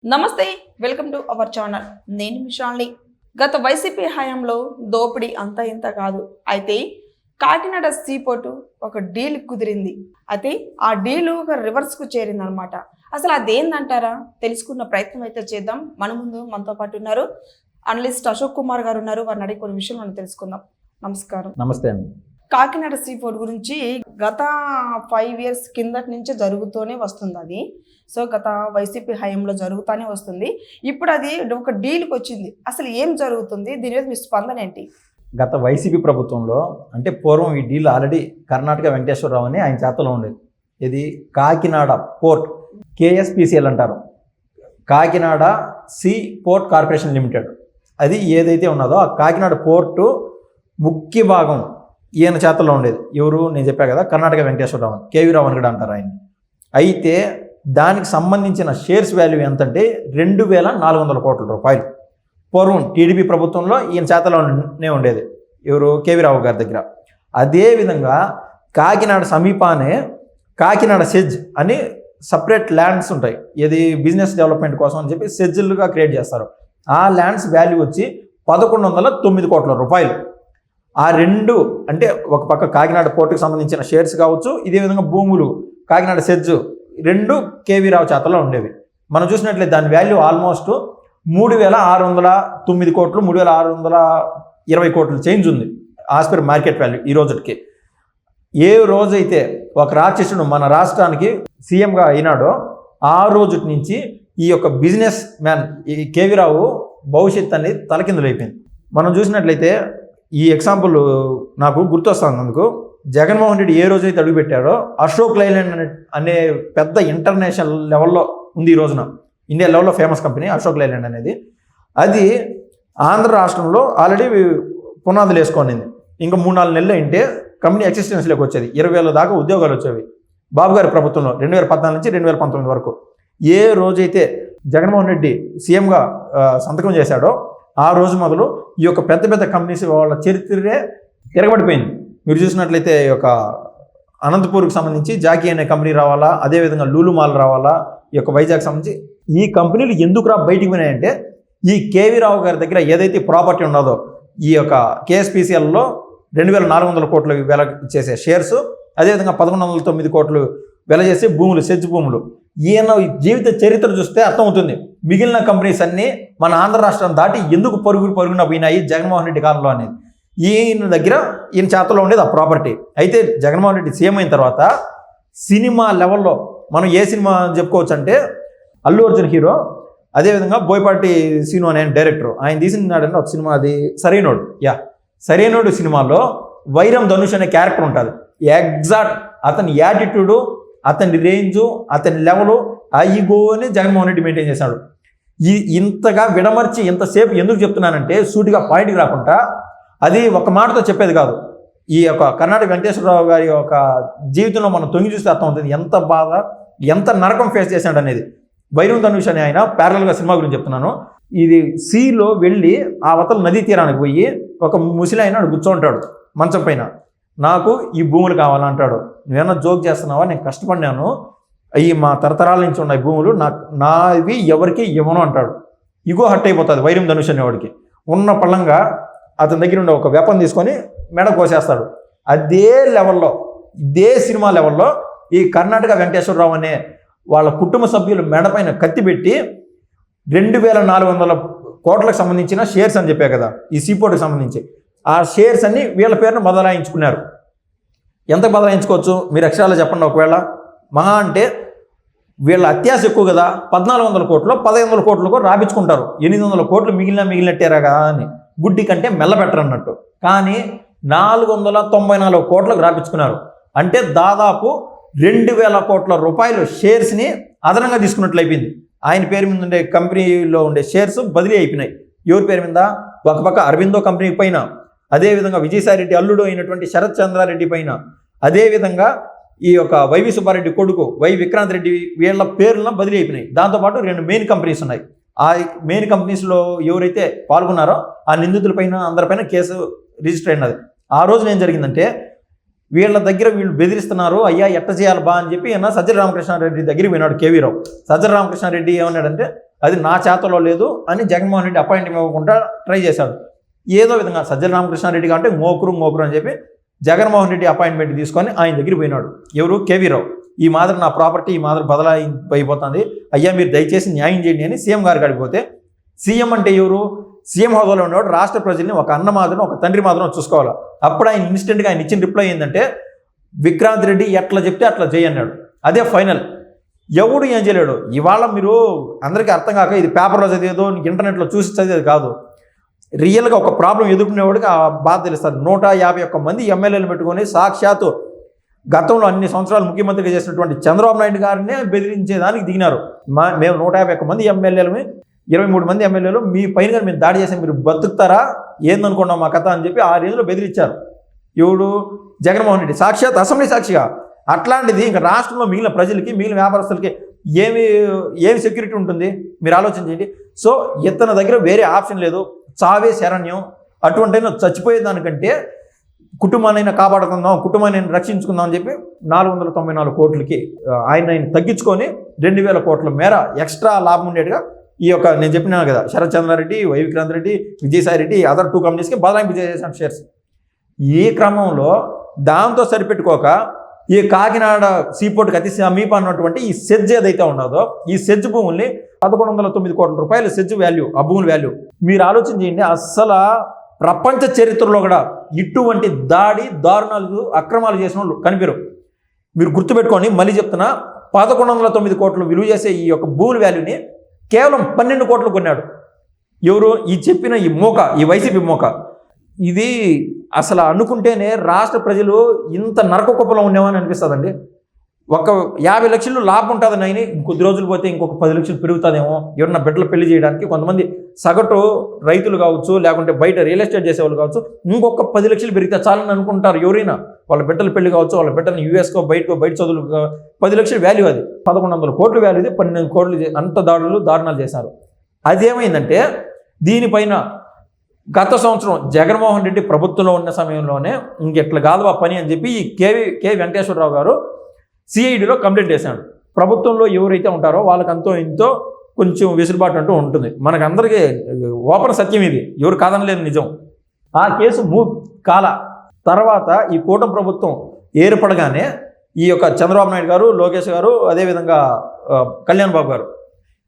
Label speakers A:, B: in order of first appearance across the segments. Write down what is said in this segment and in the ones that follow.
A: నమస్తే, welcome to our channel. నేను మిషాల్ని. గత వైసీపీ హయాంలో దోపిడీ అంత ఇంత కాదు. అయితే కాకినాడ సీపోర్టు ఒక డీల్ కుదిరింది. అయితే ఆ డీలు ఒక రివర్స్కు చేరిందనమాట. అసలు అదేందంటారా? తెలుసుకున్న ప్రయత్నం అయితే చేద్దాం. మనతో పాటు ఉన్నారు అనలిస్ట్ అశోక్ కుమార్ గారు ఉన్నారు. వారిని అడిగి కొన్ని విషయాలు మనం తెలుసుకుందాం. నమస్కారం.
B: నమస్తే అండి.
A: కాకినాడ సీపోర్ట్ గురించి గత 5 years కిందటి నుంచే జరుగుతూనే వస్తుంది అది. సో గత వైసీపీ హయాంలో జరుగుతూనే వస్తుంది. ఇప్పుడు అది ఒక డీల్కి వచ్చింది. అసలు ఏం జరుగుతుంది? దీని మీద మీ స్పందన ఏంటి?
B: గత వైసీపీ ప్రభుత్వంలో అంటే పూర్వం ఈ డీల్ ఆల్రెడీ కర్ణాటక వెంకటేశ్వరరావు అని ఆయన చేతలో ఉండేది. ఇది కాకినాడ పోర్ట్ KSPCL అంటారు, Kakinada see port corporation limited. అది ఏదైతే ఉన్నదో ఆ కాకినాడ పోర్టు ముఖ్య భాగం ఈయన చేతల్లో ఉండేది. ఎవరు? నేను చెప్పా కదా, కర్ణాటక వెంకటేశ్వరరావు అని, KV రావు అని కూడా అంటారు ఆయన. అయితే దానికి సంబంధించిన షేర్స్ వాల్యూ ఎంతంటే 2,400 కోట్ల రూపాయలు. పూర్వం టీడీపీ ప్రభుత్వంలో ఈయన చేతలోనే ఉండేది. ఎవరు? KV రావు గారి దగ్గర. అదేవిధంగా కాకినాడ సమీపానే కాకినాడ సెజ్ అని సపరేట్ ల్యాండ్స్ ఉంటాయి. ఇది బిజినెస్ డెవలప్మెంట్ కోసం అని చెప్పి సెజ్లుగా క్రియేట్ చేస్తారు. ఆ ల్యాండ్స్ వాల్యూ వచ్చి 1,109 కోట్ల రూపాయలు. ఆ రెండు అంటే ఒక పక్క కాకినాడ పోర్టుకు సంబంధించిన షేర్స్ కావచ్చు, ఇదే విధంగా భూములు కాకినాడ సెజ్ రెండు KV రావు చేతల్లో ఉండేవి. మనం చూసినట్లయితే దాని వాల్యూ ఆల్మోస్ట్ 3,609 కోట్లు, 3,620 కోట్లు చేంజ్ ఉంది యాజ్ పర్ మార్కెట్ వాల్యూ ఈ రోజుకి. ఏ రోజైతే ఒక రాక్షసుడు మన రాష్ట్రానికి సీఎంగా అయినాడో ఆ రోజు నుంచి ఈ యొక్క బిజినెస్ మ్యాన్ ఈ KV రావు భవిష్యత్ అనేది తలకిందులైపోయింది. మనం చూసినట్లయితే ఈ ఎగ్జాంపుల్ నాకు గుర్తొస్తుంది. అందుకు జగన్మోహన్ రెడ్డి ఏ రోజైతే అడుగుపెట్టాడో అశోక్ లైలాండ్ అనే పెద్ద ఇంటర్నేషనల్ లెవెల్లో ఉంది. ఈ రోజున ఇండియా లెవెల్లో ఫేమస్ కంపెనీ అశోక్ లైలాండ్ అనేది. అది ఆంధ్ర రాష్ట్రంలో ఆల్రెడీ పునాదులు వేసుకొనింది. ఇంకా 3-4 నెలలు అంటే కంపెనీ ఎక్సిస్టెన్స్లోకి వచ్చేది. 20,000 దాకా ఉద్యోగాలు వచ్చేవి బాబు గారి ప్రభుత్వంలో 2014 నుంచి 2019 వరకు. ఏ రోజైతే జగన్మోహన్ రెడ్డి సీఎంగా సంతకం చేశాడో ఆ రోజు మొదలు ఈ యొక్క పెద్ద పెద్ద కంపెనీస్ వాళ్ళ చరిత్రే తిరగబడిపోయింది. మీరు చూసినట్లయితే ఈ యొక్క అనంతపూర్కి సంబంధించి జాకీ అనే కంపెనీ రావాలా, అదేవిధంగా లూలు మాల్ రావాలా, ఈ యొక్క వైజాగ్ సంబంధించి ఈ కంపెనీలు ఎందుకు బయటికి పోయినాయంటే ఈ KV రావు గారి దగ్గర ఏదైతే ప్రాపర్టీ ఉన్నదో ఈ యొక్క KSPCLలో 2,400 కోట్లు వెల చేసే షేర్స్, అదేవిధంగా 1,109 కోట్లు వెల చేసే భూములు, సెజ్ భూములు. ఈయన జీవిత చరిత్ర చూస్తే అర్థమవుతుంది మిగిలిన కంపెనీస్ అన్నీ మన ఆంధ్ర రాష్ట్రం దాటి ఎందుకు పరుగున పోయినాయి జగన్మోహన్ రెడ్డి కాలంలో అనేది. ఈయన దగ్గర ఈయన చేతలో ఉండేది ఆ ప్రాపర్టీ. అయితే జగన్మోహన్ రెడ్డి సీఎం అయిన తర్వాత సినిమా లెవెల్లో మనం ఏ సినిమా చెప్పుకోవచ్చు అంటే అల్లు అర్జున్ హీరో, అదేవిధంగా బోయపాటి శ్రీను అనే డైరెక్టర్, ఆయన తీసినాడంటే ఒక సినిమా, అది సరైనోడు. సరైనోడు సినిమాలో వైరం ధనుష్ అనే క్యారెక్టర్ ఉంటుంది. ఎగ్జాక్ట్ అతని యాటిట్యూడు, అతని రేంజు, అతని లెవెలు, ఆ ఈగోని జగన్మోహన్ రెడ్డి మెయింటైన్ చేశాడు. ఇంతగా విడమర్చి ఇంతసేపు ఎందుకు చెప్తున్నానంటే సూటిగా పాయింట్కి రాకుండా అది ఒక మాటతో చెప్పేది కాదు. ఈ యొక్క కర్ణాటక వెంకటేశ్వరరావు గారి యొక్క జీవితంలో మనం తొంగి చూస్తే అర్థం అవుతుంది ఎంత బాధ, ఎంత నరకం ఫేస్ చేశాడు అనేది. వైరం ధనుష్ అని ఆయన ప్యారలల్గా సినిమా గురించి చెప్తున్నాను. ఇది సీలో వెళ్ళి ఆ అవతల నదీ తీరానికి పోయి ఒక ముసలి ఆయన కూర్చోంటాడు మంచం పైన. నాకు ఈ భూములు కావాలంటాడు. నువ్వేమన్నా జోక్ చేస్తున్నావా? నేను కష్టపడినాను, అవి మా తరతరాల నుంచి ఉన్నాయి భూములు, నావి ఎవరికి ఇవ్వను అంటాడు. ఇగో హట్ అయిపోతుంది వైరం ధనుష్ అనేవాడికి. ఉన్న పళ్ళంగా అతని దగ్గర ఉండే ఒక వెపన్ తీసుకొని మెడ కోసేస్తాడు. అదే లెవెల్లో, ఇదే సినిమా లెవెల్లో ఈ కర్ణాటక వెంకటేశ్వరరావు అనే వాళ్ళ కుటుంబ సభ్యులు మెడ పైన కత్తి పెట్టి 2,400 కోట్లకు సంబంధించిన షేర్స్ అని చెప్పే కదా ఈ సీపోర్ట్కి సంబంధించి, ఆ షేర్స్ అన్ని వీళ్ళ పేరును బదలాయించుకున్నారు. ఎంత బదలాయించుకోవచ్చు మీరు అక్షరాలు చెప్పండి. ఒకవేళ మహా అంటే వీళ్ళ అత్యాశ ఎక్కువ కదా, 1,400 కోట్లు 1,500 కోట్లకు రాపించుకుంటారు. 800 కోట్లు మిగిలినట్టేరా కదా అని గుడ్డి కంటే మెల్లబెట్టరు అన్నట్టు. కానీ 494 కోట్లకు రాపించుకున్నారు. అంటే దాదాపు 2,000 కోట్ల రూపాయలు షేర్స్ని అదనంగా తీసుకున్నట్లు అయిపోయింది. ఆయన పేరు మీద ఉండే కంపెనీలో ఉండే షేర్స్ బదిలీ అయిపోయినాయి. ఎవరి పేరు మీద? ఒక పక్క అరవిందో కంపెనీ పైన, అదేవిధంగా విజయసాయిరెడ్డి అల్లుడు అయినటువంటి శరత్ చంద్రారెడ్డి పైన, అదేవిధంగా ఈ యొక్క వైవి సుబ్బారెడ్డి కొడుకు వై విక్రాంత్ రెడ్డి, వీళ్ళ పేర్లను బదిలీ అయిపోయినాయి. దాంతోపాటు 2 మెయిన్ కంపెనీస్ ఉన్నాయి. ఆ మెయిన్ కంపెనీస్లో ఎవరైతే పాల్గొన్నారో ఆ నిందితులపైన అందరిపైన కేసు రిజిస్టర్ అయినది. ఆ రోజున ఏం జరిగిందంటే వీళ్ళ దగ్గర వీళ్ళు బెదిరిస్తున్నారు, అయ్యా ఎట్ట చేయాలి బా అని చెప్పి సజ్జల రామకృష్ణారెడ్డి దగ్గరికి పోయినాడు KV రావు. సజ్జల రామకృష్ణారెడ్డి ఏమన్నాడంటే అది నా చేతలో లేదు అని జగన్మోహన్ రెడ్డి అపాయింట్మెంట్ ఇవ్వకుండా ట్రై చేశాడు. ఏదో విధంగా సజ్జల రామకృష్ణారెడ్డి అంటే మోకురు అని చెప్పి జగన్మోహన్ రెడ్డి అపాయింట్మెంట్ తీసుకొని ఆయన దగ్గర పోయినాడు. ఎవరు? కేవీ రావు. ఈ మాదిరి నా ప్రాపర్టీ ఈ మాదిరి బదలాయిపోతుంది, అయ్యా మీరు దయచేసి న్యాయం చేయండి అని సీఎం గారికి అడిగిపోతే, సీఎం అంటే ఎవరు? సీఎం హోదాలో ఉన్నవాడు రాష్ట్ర ప్రజల్ని ఒక అన్న మాదిరి ఒక తండ్రి మాదిరి చూసుకోవాలి. అప్పుడు ఆయన ఇన్స్టెంట్గా ఆయన ఇచ్చిన రిప్లై ఏంటంటే, విక్రాంత్ రెడ్డి ఎట్లా చెప్తే అట్లా చేయన్నాడు. అదే ఫైనల్. ఎవడు ఏం చేయలేడు. ఇవాళ మీరు అందరికీ అర్థం కాక ఇది పేపర్లో చదివేదో ఇంటర్నెట్లో చూసి చదివేది కాదు. రియల్గా ఒక ప్రాబ్లం ఎదుర్కొనేవాడికి ఆ బాధ తెలుస్తుంది. 151 మంది ఎమ్మెల్యేలు పెట్టుకొని సాక్షాత్తు గతంలో అన్ని సంవత్సరాలు ముఖ్యమంత్రిగా చేసినటువంటి చంద్రబాబు నాయుడు గారినే బెదిరించేదానికి దిగినారు. మేము 151 మంది ఎమ్మెల్యేలు, 23 మంది ఎమ్మెల్యేలు మీ పైన మేము దాడి చేసాం, మీరు బతుకుతారా ఏందనుకున్నాం మా కథ అని చెప్పి ఆ రేంజ్లో బెదిరించారు. ఎవడు? జగన్మోహన్ రెడ్డి సాక్షాత్ అసెంబ్లీ సాక్షిగా. అట్లాంటిది ఇంకా రాష్ట్రంలో మిగిలిన ప్రజలకి మిగిలిన వ్యాపారస్తులకి ఏమి సెక్యూరిటీ ఉంటుంది మీరు ఆలోచించండి. సో ఇతని దగ్గర వేరే ఆప్షన్ లేదు, చావే శరణ్యం. అటువంటి చచ్చిపోయేదానికంటే కుటుంబాన్ని కాపాడుకుందాం, కుటుంబాన్ని రక్షించుకుందాం అని చెప్పి 494 కోట్లకి ఆయన తగ్గించుకొని 2000 కోట్ల మేర ఎక్స్ట్రా లాభం ఉండేట్టుగా ఈ యొక్క నేను చెప్పినాను కదా, శరత్ చంద్రారెడ్డి, వై విక్రాంత్ రెడ్డి, విజయసాయి రెడ్డి అదర్ 2 కంపెనీస్కి బదలాయింపు చేసేసిన షేర్స్. ఈ క్రమంలో దాంతో సరిపెట్టుకోక ఈ కాకినాడ సీపోర్ట్కి అతి సమీప అన్నటువంటి ఈ సెజ్ ఏదైతే ఉన్నదో ఈ సెజ్ భూముల్ని 1109 కోట్ల రూపాయలు సెజ్ వాల్యూ, ఆ భూముల వాల్యూ మీరు ఆలోచన చేయండి. అస్సలు ప్రపంచ చరిత్రలో కూడా ఇటువంటి దారుణాలు అక్రమాలు చేసిన వాళ్ళు కనిపిరు. మీరు గుర్తుపెట్టుకోండి, మళ్ళీ చెప్తున్నా, 1109 కోట్లు విలువ చేసే ఈ యొక్క భూముల వాల్యూని కేవలం 12 కోట్లు కొన్నాడు. ఎవరు? ఈ చెప్పిన ఈ వైసీపీ మోక. ఇది అసలు అనుకుంటేనే రాష్ట్ర ప్రజలు ఇంత నరక కుప్పలో ఉండేవని అనిపిస్తుందండి. ఒక 50 లక్షలు లాభం ఉంటుందని అయినా కొద్ది రోజులు పోతే ఇంకొక 10 లక్షలు పెరుగుతుందేమో. ఎవరన్నా బిడ్డలు పెళ్లి చేయడానికి కొంతమంది సగటు రైతులు కావచ్చు, లేకుంటే బయట రియల్ ఎస్టేట్ చేసేవాళ్ళు కావచ్చు, ఇంకొక 10 లక్షలు పెరిగితే చాలని అనుకుంటారు ఎవరైనా. వాళ్ళ బిడ్డల పెళ్లి కావచ్చు, వాళ్ళ బిడ్డని యూఎస్కో బయట చదువులు 10 లక్షలు వాల్యూ, అది 1100 కోట్ల వాల్యూ, ఇది 12 కోట్లు. అంత దారుణాలు చేశారు. అదేమైందంటే దీనిపైన గత సంవత్సరం జగన్మోహన్ రెడ్డి ప్రభుత్వంలో ఉన్న సమయంలోనే ఇంకెట్లా కాదు ఆ పని అని చెప్పి ఈ కే వెంకటేశ్వరరావు గారు సిఐడిలో కంప్లైంట్ చేశాడు. ప్రభుత్వంలో ఎవరైతే ఉంటారో వాళ్ళకి అంతో ఇంతో కొంచెం వెసులుబాటు అంటూ ఉంటుంది. మనకందరికీ ఓపెన్ సత్యం ఇది, ఎవరు కాదనలేదు నిజం. ఆ కేసు కాల తర్వాత ఈ కూటమి ప్రభుత్వం ఏర్పడగానే ఈ యొక్క చంద్రబాబు నాయుడు గారు, లోకేష్ గారు, అదేవిధంగా కళ్యాణ్ బాబు గారు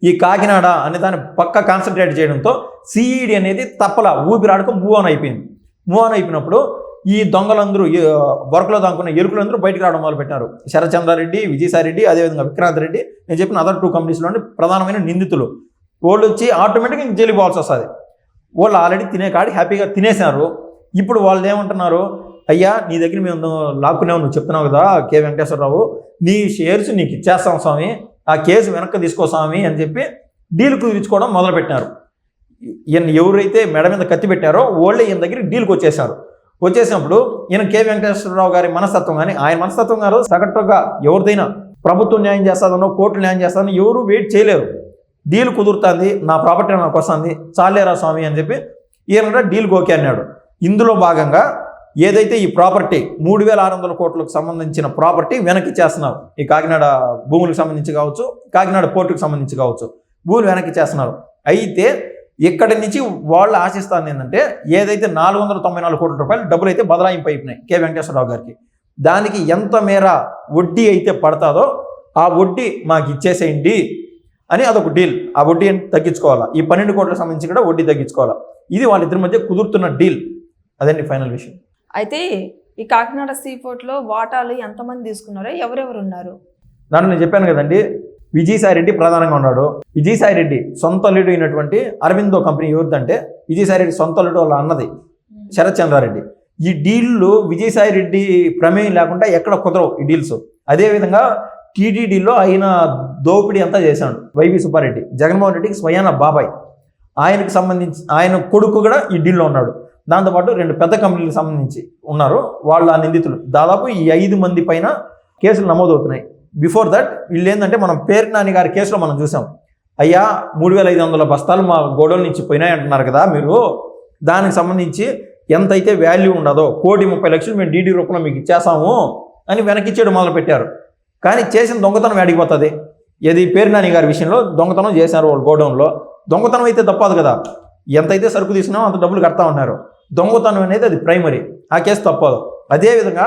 B: ఈ కాకినాడ అనే దాన్ని పక్క కాన్సన్ట్రేట్ చేయడంతో సిఈడి అనేది తప్పల ఊపిరాడక మూవ్ ఆన్ అయిపోయినప్పుడు ఈ దొంగలందరూ బొరకలో దాక్కున్న ఎరుకులందరూ బయటకు రావడం మొదలుపెట్టారు. శరత్ చంద్రారెడ్డి, విజయసాయి రెడ్డి, అదేవిధంగా విక్రాంత్ రెడ్డి, నేను చెప్పిన అదర్ 2 కంపెనీస్లోని ప్రధానమైన నిందితులు. వాళ్ళు వచ్చి ఆటోమేటిక్గా ఇంక జైలుకి పోవాల్సి వస్తుంది. వాళ్ళు ఆల్రెడీ తినే కాడి హ్యాపీగా తినేసినారు. ఇప్పుడు వాళ్ళు ఏమంటున్నారు, అయ్యా నీ దగ్గర మేము లాక్కునేవు, నువ్వు చెప్తున్నావు కదా కే వెంకటేశ్వరరావు, నీ షేర్స్ నీకు ఇచ్చేస్తాం స్వామి, ఆ కేసు వెనక్కి తీసుకో స్వామి అని చెప్పి డీల్ కుదిరించుకోవడం మొదలుపెట్టినారు. ఈయన ఎవరైతే మెడ మీద కత్తి పెట్టారో వాళ్ళే ఈయన దగ్గర డీల్కి వచ్చేసినప్పుడు ఈయన కే వెంకటేశ్వరరావు గారి మనస్తత్వం కానీ ఆయన మనస్తత్వం గారు సగటుగా ఎవరిదైనా ప్రభుత్వం న్యాయం చేస్తుందనో కోర్టు న్యాయం చేస్తుందో ఎవరు వెయిట్ చేయలేరు. డీల్ కుదురుతుంది, నా ప్రాపర్టీ నాకు వస్తుంది, చాలేరా స్వామి అని చెప్పి ఈయన డీల్ ఓకే అన్నాడు. ఇందులో భాగంగా ఏదైతే ఈ ప్రాపర్టీ 3600 కోట్లకు సంబంధించిన ప్రాపర్టీ వెనక్కి చేస్తున్నారు. ఈ కాకినాడ భూములకు సంబంధించి కావచ్చు, కాకినాడ పోర్టుకు సంబంధించి కావచ్చు, భూములు వెనక్కి చేస్తున్నారు. అయితే ఇక్కడి నుంచి వాళ్ళు ఆశిస్తుంది ఏంటంటే ఏదైతే 494 కోట్ల రూపాయలు డబ్బులు అయితే బదలాయింపు అయిపోయినాయి కే వెంకటేశ్వరరావు గారికి, దానికి ఎంత మేర వడ్డీ అయితే పడతాదో ఆ వడ్డీ మాకు ఇచ్చేసేయండి అని అదొక డీల్. ఆ వడ్డీ తగ్గించుకోవాలా, ఈ 12 కోట్లకు సంబంధించి కూడా వడ్డీ తగ్గించుకోవాలా. ఇది వాళ్ళిద్దరి మధ్య కుదురుతున్న డీల్. అదండి ఫైనల్ విషయం.
A: అయితే ఈ కాకినాడ సీపోర్ట్లో వాటాలు ఎంతమంది తీసుకున్నారో, ఎవరెవరు ఉన్నారు?
B: దాంట్లో నేను చెప్పాను కదండి, విజయసాయి రెడ్డి ప్రధానంగా ఉన్నాడు. విజయసాయి రెడ్డి సొంత అల్లుడు అయినటువంటి అరవిందో కంపెనీ ఎవరిదంటే విజయసాయి రెడ్డి సొంత అల్లుడు వాళ్ళ అన్నది శరత్ చంద్రారెడ్డి. ఈ డీల్లు విజయసాయి రెడ్డి ప్రమేయం లేకుండా ఎక్కడ కుదరవు ఈ డీల్స్. అదేవిధంగా టీటీడీలో ఆయన దోపిడీ అంతా చేశాడు వైవి సుబ్బారెడ్డి, జగన్మోహన్ రెడ్డికి స్వయాన బాబాయ్, ఆయనకు సంబంధించి ఆయన కొడుకు కూడా ఈ డీల్లో ఉన్నాడు. దాంతోపాటు 2 పెద్ద కంపెనీలకు సంబంధించి ఉన్నారు వాళ్ళ నిందితులు. దాదాపు ఈ 5 మంది పైన కేసులు నమోదవుతున్నాయి. బిఫోర్ దట్ వీళ్ళు ఏంటంటే మనం పేరు నాని గారి కేసులో మనం చూసాం, అయ్యా 3500 బస్తాలు మా గోడౌన్ నుంచి పోయినాయి అంటున్నారు కదా మీరు, దానికి సంబంధించి ఎంతైతే వాల్యూ ఉండదో 1,30,00,000 మేము డీడీ రూపంలో మీకు ఇచ్చేసాము అని వెనక్కిచ్చేయడం మొదలుపెట్టారు. కానీ చేసిన దొంగతనం అడిగిపోతుంది. ఏది పేర్నాని గారి విషయంలో దొంగతనం చేశారు వాళ్ళు గోడౌన్లో. దొంగతనం అయితే తప్పదు కదా, ఎంతైతే సరుకు తీసుకున్నామో అంత డబ్బులు కడతా ఉన్నారు. దొంగతనం అనేది అది ప్రైమరీ, ఆ కేసు తప్పదు. అదేవిధంగా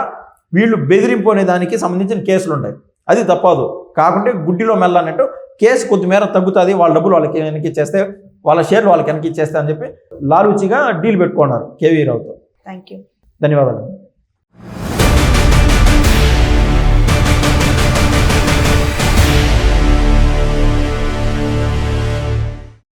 B: వీళ్ళు బెదిరింపు అనే దానికి సంబంధించిన కేసులు ఉంటాయి, అది తప్పదు. కాకుంటే గుడ్డిలో మెల్లన్నట్టు కేసు కొద్దిమేర తగ్గుతుంది, వాళ్ళ డబ్బులు వాళ్ళకి వెనక్కి ఇచ్చేస్తే, వాళ్ళ షేర్లు వాళ్ళకి వెనక్కి ఇచ్చేస్తే అని చెప్పి లాలూచిగా డీల్ పెట్టుకున్నారు కేవీ రావుతో.
A: Thank you.
B: ధన్యవాదాలు.